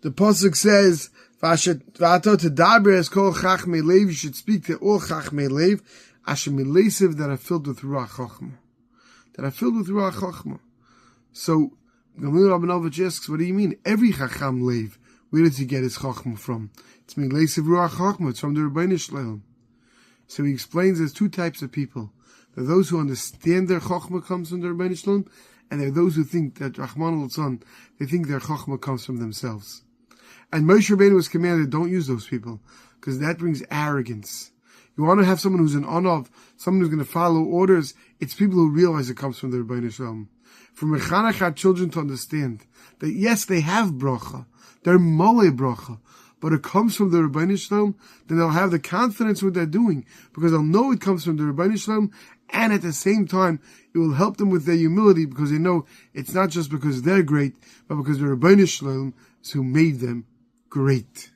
The pasuk says, "V'ato tedaber es kol chachmei lev." You should speak to all chachmei lev, asher milesiv, that are filled with ruach chachma. That are filled with ruach chachma. So Gamliel Rabinovich asks, what do you mean? Every chacham lev, where does he get his chachma from? It's milesiv ruach chachma. It's from the Rebbeinu Shalom. So he explains there's two types of people. There are those who understand their chachma comes from the Rebbeinu Shalom, and there are those who think that Rahman al-Tzon, they think their chachma comes from themselves. And Moshe Rabbeinu was commanded, don't use those people, because that brings arrogance. You want to have someone who's an onav, someone who's going to follow orders, it's people who realize it comes from the Rebbeinu Shalom. For mechanech our children to understand that yes, they have bracha, they're mole bracha, but it comes from the Rebbeinu Shalom, then they'll have the confidence in what they're doing, because they'll know it comes from the Rebbeinu Shalom, and at the same time, it will help them with their humility, because they know it's not just because they're great, but because the Rebbeinu Shalom is who made them great.